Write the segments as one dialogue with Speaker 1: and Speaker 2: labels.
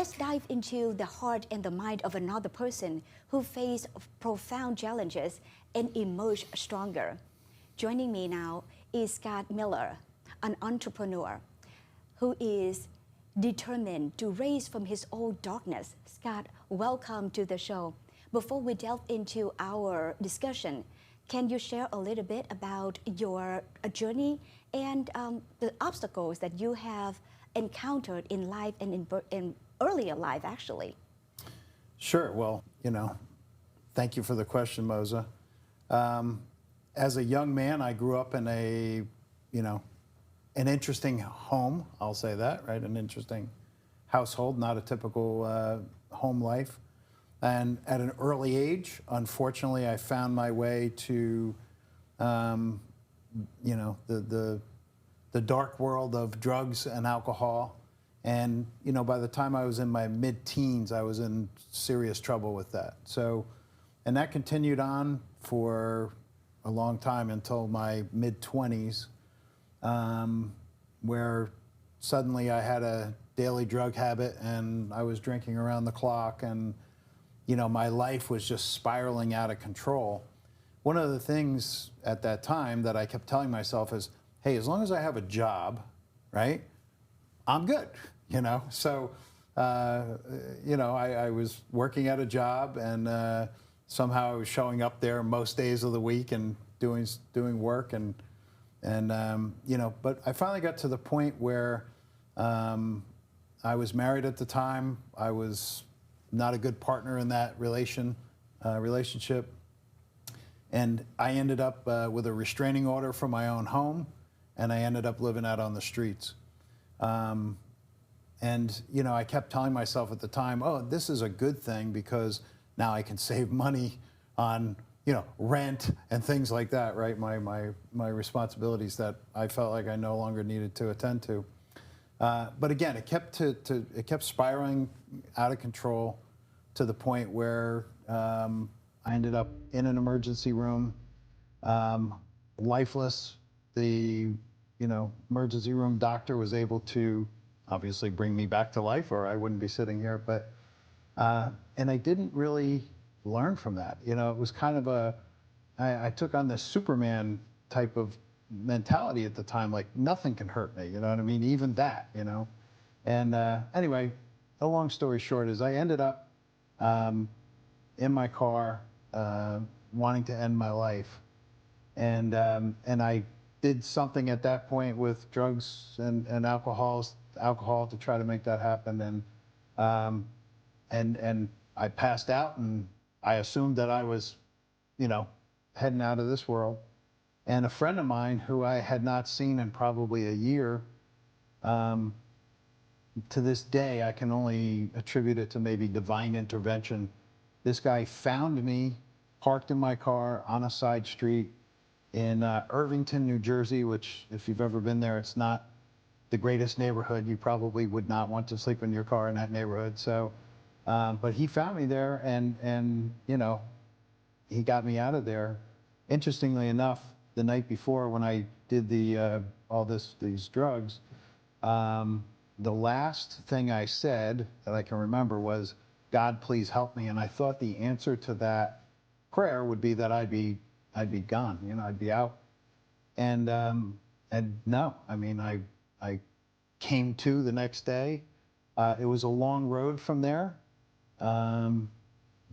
Speaker 1: let's dive into the heart and the mind of another person who faced profound challenges and emerged stronger. Joining me now is Scott Miller, an entrepreneur who is determined to rise from his own darkness. Scott, welcome to the show. Before we delve into our discussion, can you share a little bit about your journey and the obstacles that you have encountered in life and in earlier life, actually?
Speaker 2: Sure. Well, thank you for the question, Moza. As a young man, I grew up in an interesting home, I'll say that, right? An interesting household, not a typical home life. And at an early age, unfortunately, I found my way to, the dark world of drugs and alcohol. And, by the time I was in my mid-teens, I was in serious trouble with that. And that continued on for a long time until my mid-20s, where suddenly I had a daily drug habit and I was drinking around the clock, and my life was just spiraling out of control. One of the things at that time that I kept telling myself is, hey, as long as I have a job, right, I'm good, So, I was working at a job, and somehow I was showing up there most days of the week and doing work, but I finally got to the point where I was married at the time. I was not a good partner in that relationship. And I ended up with a restraining order from my own home, and I ended up living out on the streets. I kept telling myself at the time, oh, this is a good thing because now I can save money on, rent and things like that, right? My responsibilities that I felt like I no longer needed to attend to. But again, it kept spiraling out of control to the point where I ended up in an emergency room, lifeless. The emergency room doctor was able to obviously bring me back to life, or I wouldn't be sitting here. But and I didn't really learn from that. It was kind of I took on this Superman type of mentality at the time, like nothing can hurt me, you know what I mean? Even that, And anyway, the long story short is I ended up in my car wanting to end my life. And I did something at that point with drugs and alcohol to try to make that happen. And I passed out, and I assumed that I was, heading out of this world. And a friend of mine who I had not seen in probably a year, to this day, I can only attribute it to maybe divine intervention. This guy found me parked in my car on a side street in Irvington, New Jersey, which, if you've ever been there, it's not the greatest neighborhood. You probably would not want to sleep in your car in that neighborhood. So, but he found me there, and he got me out of there. Interestingly enough, the night before, when I did these drugs, the last thing I said that I can remember was, "God, please help me." And I thought the answer to that prayer would be that I'd be gone, I'd be out. And no, I mean, I came to the next day. It was a long road from there,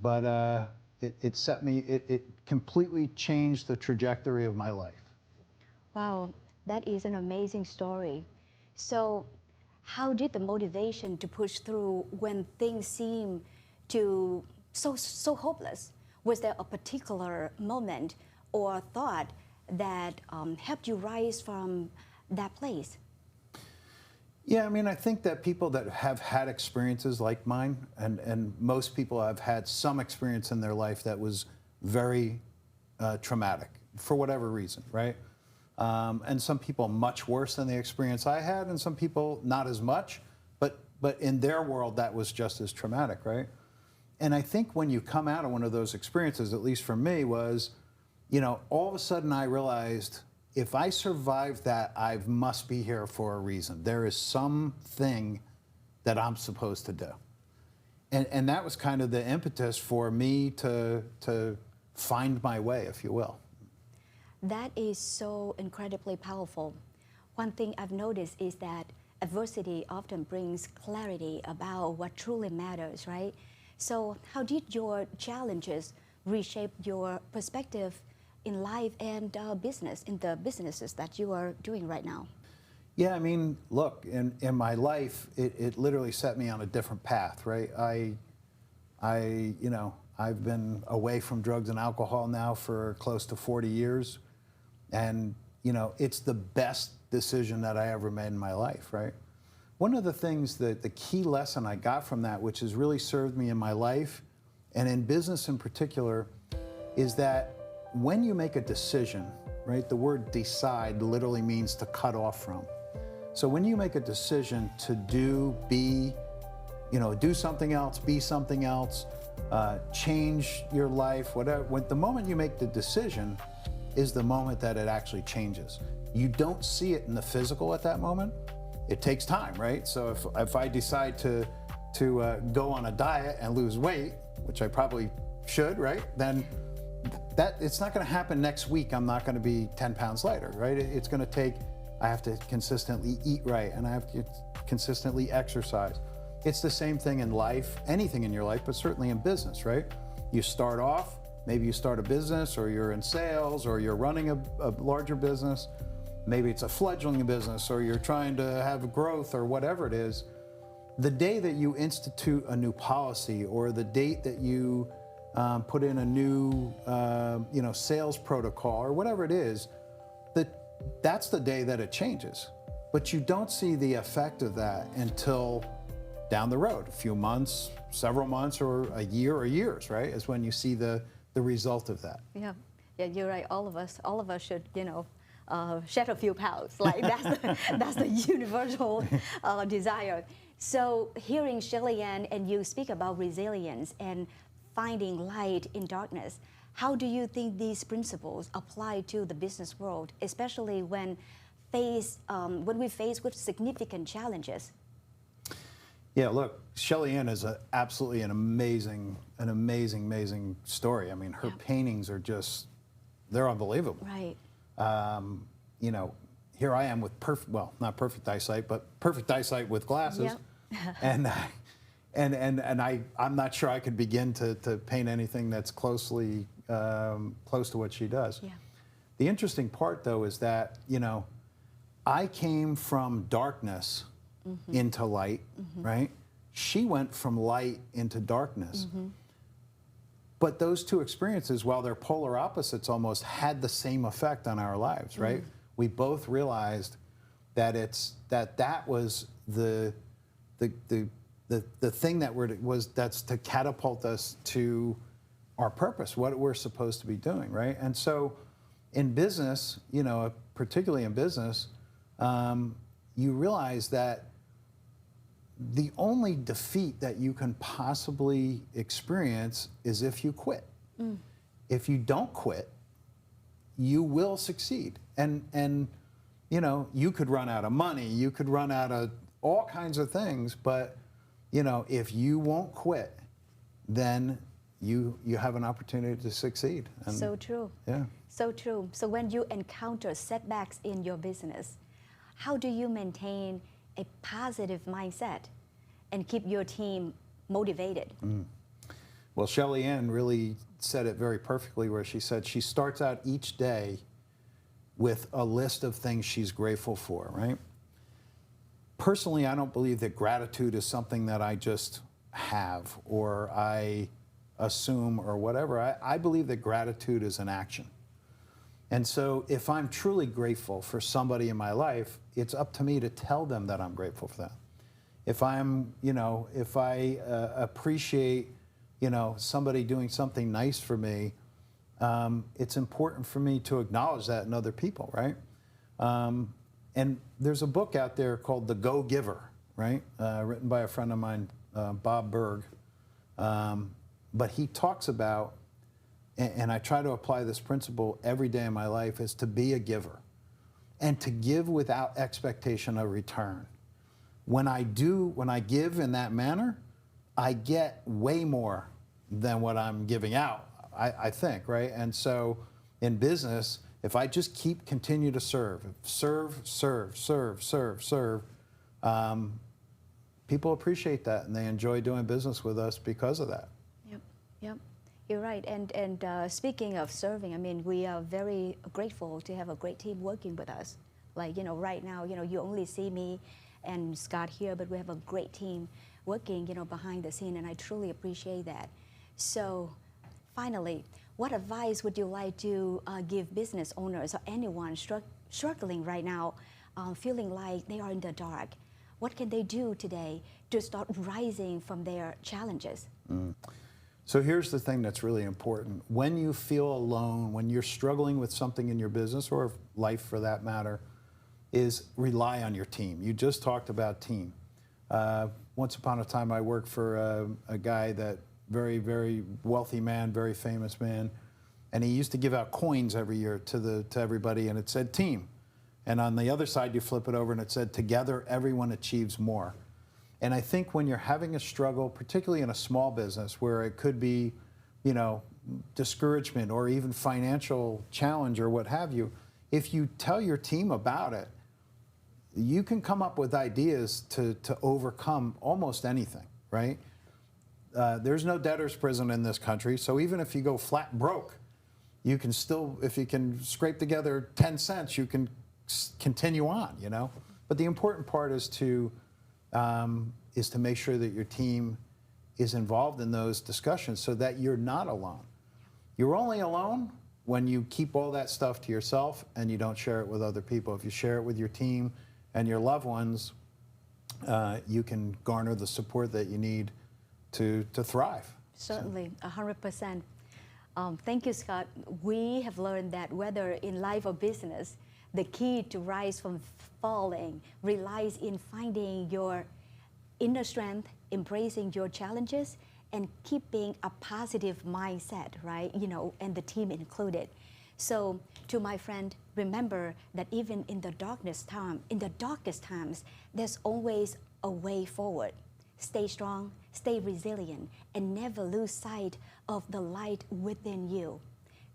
Speaker 2: but it completely changed the trajectory of my life.
Speaker 1: Wow, that is an amazing story. So how did the motivation to push through when things seem to so hopeless? Was there a particular moment or thought that helped you rise from that place?
Speaker 2: Yeah, I mean, I think that people that have had experiences like mine, and most people have had some experience in their life that was very traumatic for whatever reason, right? And some people much worse than the experience I had, and some people not as much, but in their world that was just as traumatic, right? And I think when you come out of one of those experiences, at least for me, was, all of a sudden I realized, if I survived that, I must be here for a reason. There is something that I'm supposed to do. and that was kind of the impetus for me to find my way, if you will.
Speaker 1: That is so incredibly powerful. One thing I've noticed is that adversity often brings clarity about what truly matters, right? So how did your challenges reshape your perspective in life and business, in the businesses that you are doing right now?
Speaker 2: Yeah, I mean, look, in my life, it literally set me on a different path, right? I've been away from drugs and alcohol now for close to 40 years. And, it's the best decision that I ever made in my life, right? One of the things that the key lesson I got from that, which has really served me in my life and in business in particular, is that when you make a decision, right, the word decide literally means to cut off from. So when you make a decision to do something else, be something else, change your life, whatever, the moment you make the decision is the moment that it actually changes. You don't see it in the physical at that moment. It takes time, right? So if I decide to go on a diet and lose weight, which I probably should, right? Then it's not going to happen next week. I'm not going to be 10 pounds lighter, right? It's going to take, I have to consistently eat right, and I have to consistently exercise. It's the same thing in life, anything in your life, but certainly in business, right? You start off, maybe you start a business, or you're in sales, or you're running a larger business. Maybe it's a fledgling business, or you're trying to have growth, or whatever it is. The day that you institute a new policy, or the date that you put in a new sales protocol, or whatever it is, that's the day that it changes. But you don't see the effect of that until down the road, a few months, several months, or a year, or years, right? Is when you see the result of that.
Speaker 1: Yeah, you're right. All of us should, shed a few pounds. Like that's the universal desire. So hearing Shelly-Ann and you speak about resilience and finding light in darkness, how do you think these principles apply to the business world, especially when we face with significant challenges?
Speaker 2: Yeah, look, Shelly-Ann is absolutely an amazing story. I mean, her paintings are they're unbelievable.
Speaker 1: Right.
Speaker 2: Here I am with not perfect eyesight, but perfect eyesight with glasses. Yep. I'm not sure I could begin to paint anything that's close to what she does.
Speaker 1: Yeah.
Speaker 2: The interesting part, though, is that, I came from darkness into light, right? She went from light into darkness. But those two experiences, while they're polar opposites almost, had the same effect on our lives, right? We both realized that that was the thing that's to catapult us to our purpose, what we're supposed to be doing, right? And so in business, particularly in business, you realize that the only defeat that you can possibly experience is if you quit. If you don't quit, you will succeed. And you could run out of money, you could run out of all kinds of things, but if you won't quit, then you have an opportunity to succeed. And
Speaker 1: so true.
Speaker 2: Yeah.
Speaker 1: So true. So when you encounter setbacks in your business, how do you maintain a positive mindset and keep your team motivated?
Speaker 2: Well, Shelly-Ann really said it very perfectly, where she said she starts out each day with a list of things she's grateful for, right? Personally, I don't believe that gratitude is something that I just have or I assume or whatever. I believe that gratitude is an action. And so if I'm truly grateful for somebody in my life, it's up to me to tell them that I'm grateful for them. If if I appreciate, somebody doing something nice for me, it's important for me to acknowledge that in other people, right? And there's a book out there called The Go-Giver, right? Written by a friend of mine, Bob Berg. But he talks about, and I try to apply this principle every day in my life, is to be a giver and to give without expectation of return. When I give in that manner, I get way more than what I'm giving out, I think, right? And so in business, if I just continue to serve, people appreciate that and they enjoy doing business with us because of that.
Speaker 1: Yep, yep. You're right. And speaking of serving, I mean, we are very grateful to have a great team working with us. Like, right now, you only see me and Scott here, but we have a great team working, behind the scene, and I truly appreciate that. So, finally, what advice would you like to give business owners or anyone struggling right now, feeling like they are in the dark? What can they do today to start rising from their challenges?
Speaker 2: So here's the thing that's really important. When you feel alone, when you're struggling with something in your business or life for that matter, is rely on your team. You just talked about team. Once upon a time, I worked for a guy that very, very wealthy man, very famous man, and he used to give out coins every year to everybody, and it said team. And on the other side, you flip it over, and it said together, everyone achieves more. And I think when you're having a struggle, particularly in a small business, where it could be, discouragement or even financial challenge or what have you, if you tell your team about it, you can come up with ideas to overcome almost anything, right? There's no debtor's prison in this country, so even if you go flat broke, you can still, if you can scrape together 10 cents, you can continue on, But the important part is to make sure that your team is involved in those discussions so that you're not alone. You're only alone when you keep all that stuff to yourself and you don't share it with other people. If you share it with your team and your loved ones, you can garner the support that you need to thrive.
Speaker 1: Certainly, 100%. Thank you, Scott. We have learned that whether in life or business, the key to rise from falling relies in finding your inner strength, embracing your challenges, and keeping a positive mindset, right? And the team included. So, to my friend, remember that even in the darkest times, there's always a way forward. Stay strong, stay resilient, and never lose sight of the light within you.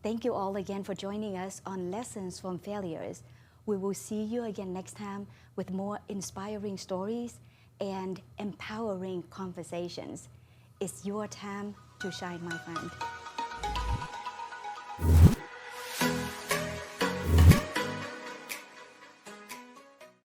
Speaker 1: Thank you all again for joining us on Lessons from Failures. We will see you again next time with more inspiring stories and empowering conversations. It's your time to shine, my friend.